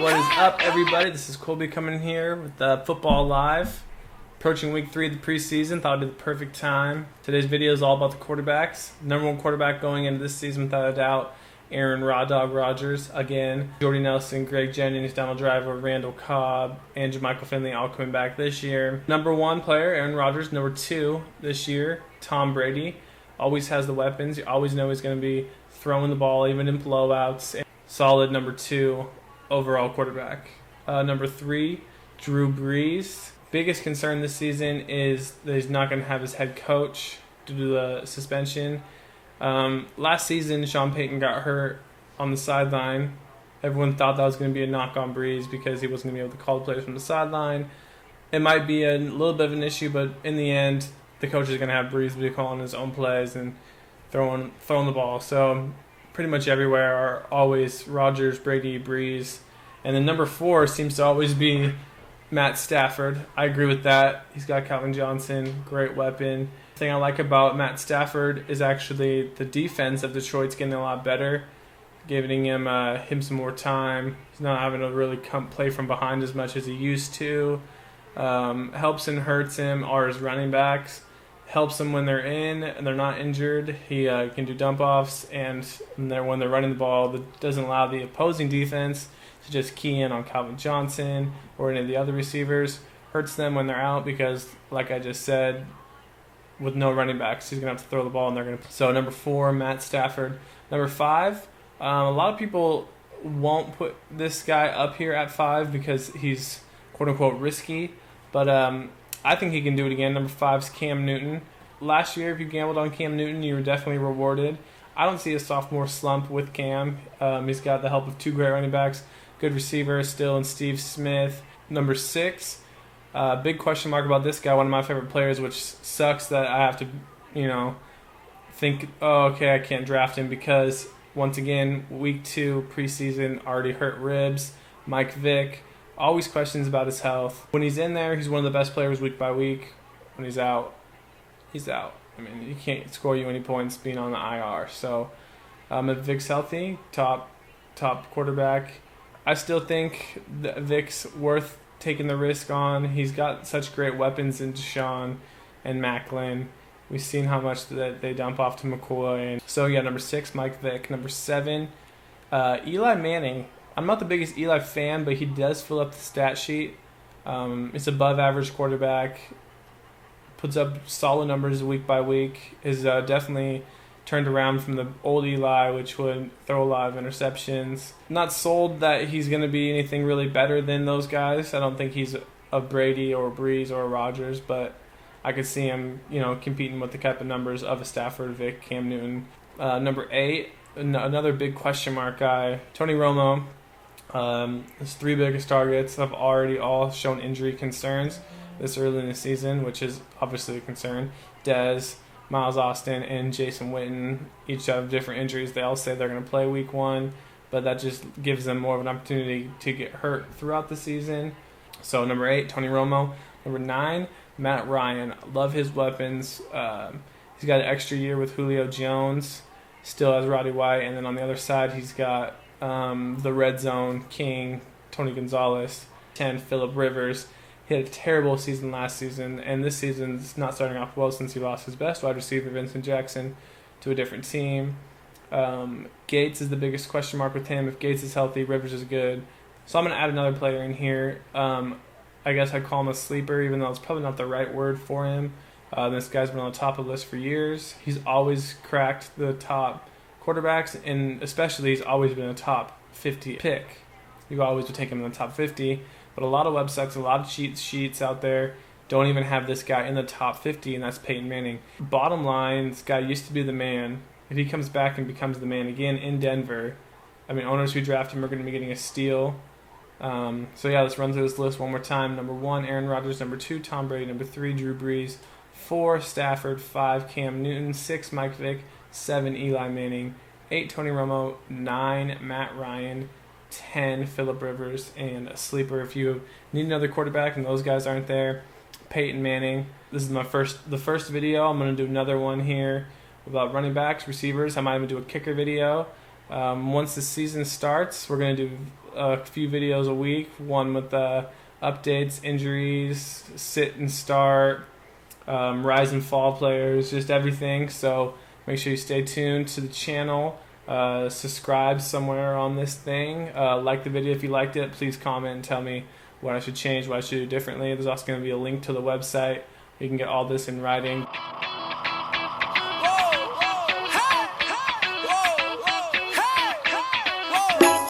What is up, everybody? This is Colby coming here with Football Live. Approaching week 3 of the preseason, thought it'd be the perfect time. Today's video is all about the quarterbacks. Number one quarterback going into this season, without a doubt, Aaron raw-dawg Rodgers again. Jordy Nelson, Greg Jennings, Donald Driver, Randall Cobb, and Jermichael Finley all coming back this year. Number one player, Aaron Rodgers. Number two this year, Tom Brady. Always has the weapons. You always know he's going to be throwing the ball, even in blowouts. Solid number 2 overall quarterback. Number 3, Drew Brees. Biggest concern this season is that he's not going to have his head coach due to the suspension. Last season, Sean Payton got hurt on the sideline. Everyone thought that was going to be a knock on Brees because he wasn't going to be able to call the plays from the sideline. It might be a little bit of an issue, but in the end, the coach is going to have Brees be calling his own plays and throwing the ball. So pretty much everywhere are always Rodgers, Brady, Brees. And then number 4 seems to always be Matt Stafford. I agree with that. He's got Calvin Johnson, great weapon. The thing I like about Matt Stafford is actually the defense of Detroit's getting a lot better, giving him some more time. He's not having to really play from behind as much as he used to. Helps and hurts him are his running backs. Helps them when they're in and they're not injured. He can do dump-offs, and when they're running the ball, that doesn't allow the opposing defense to just key in on Calvin Johnson or any of the other receivers. Hurts them when they're out because, like I just said, with no running backs, he's going to have to throw the ball, and they're going to. So number 4, Matt Stafford. Number 5, a lot of people won't put this guy up here at 5 because he's quote-unquote risky, but I think he can do it again. Number 5 is Cam Newton. Last year, if you gambled on Cam Newton, you were definitely rewarded. I don't see a sophomore slump with Cam. He's got the help of 2 great running backs, good receiver still in Steve Smith. Number 6, big question mark about this guy, one of my favorite players, which sucks that I have to, think, oh, okay, I can't draft him because, once again, week 2 preseason already hurt ribs. Mick Vick. Always questions about his health. When he's in there, he's one of the best players week by week. When he's out, he's out. I mean, he can't score you any points being on the IR. So, if Vick's healthy, top quarterback. I still think that Vick's worth taking the risk on. He's got such great weapons in Deshaun and Macklin. We've seen how much that they dump off to McCoy. So, yeah, number 6, Mick Vick. Number 7, Eli Manning. I'm not the biggest Eli fan, but he does fill up the stat sheet. It's above average quarterback. Puts up solid numbers week by week. Is definitely turned around from the old Eli, which would throw a lot of interceptions. Not sold that he's going to be anything really better than those guys. I don't think he's a Brady or a Brees or a Rodgers, but I could see him, competing with the type of numbers of a Stafford, Vick, Cam Newton. Number 8, another big question mark guy, Tony Romo. His 3 biggest targets have already all shown injury concerns this early in the season, which is obviously a concern. Dez, Miles Austin, and Jason Witten each have different injuries. They all say they're going to play week 1, but that just gives them more of an opportunity to get hurt throughout the season. So number 8, Tony Romo. Number 9, Matt Ryan. Love his weapons. He's got an extra year with Julio Jones. Still has Roddy White, and then on the other side he's got the red zone king, Tony Gonzalez. 10, Phillip Rivers. He had a terrible season last season, and this season's not starting off well since he lost his best wide receiver, Vincent Jackson, to a different team. Gates is the biggest question mark with him. If Gates is healthy, Rivers is good. So I'm going to add another player in here. I guess I'd call him a sleeper, even though it's probably not the right word for him. This guy's been on the top of the list for years. He's always cracked the top quarterbacks, and especially he's always been a top 50 pick. You always would take him in the top 50, but a lot of websites, a lot of cheat sheets out there don't even have this guy in the top 50, and that's Peyton Manning. Bottom line, this guy used to be the man. If he comes back and becomes the man again in Denver, owners who draft him are going to be getting a steal. So yeah, let's run through this list one more time. Number 1, Aaron Rodgers. Number 2, Tom Brady. Number 3, Drew Brees. 4, Stafford. 5, Cam Newton. 6, Mick Vick. 7, Eli Manning. 8, Tony Romo. 9, Matt Ryan. 10, Phillip Rivers. And a sleeper if you need another quarterback and those guys aren't there, Peyton Manning. This is the first video. I'm going to do another one here about running backs, receivers. I might even do a kicker video. Once the season starts, we're going to do a few videos a week. One with updates, injuries, sit and start, rise and fall players, just everything. So make sure you stay tuned to the channel. Subscribe somewhere on this thing. Like the video if you liked it. Please comment and tell me what I should change, what I should do differently. There's also going to be a link to the website. You can get all this in writing.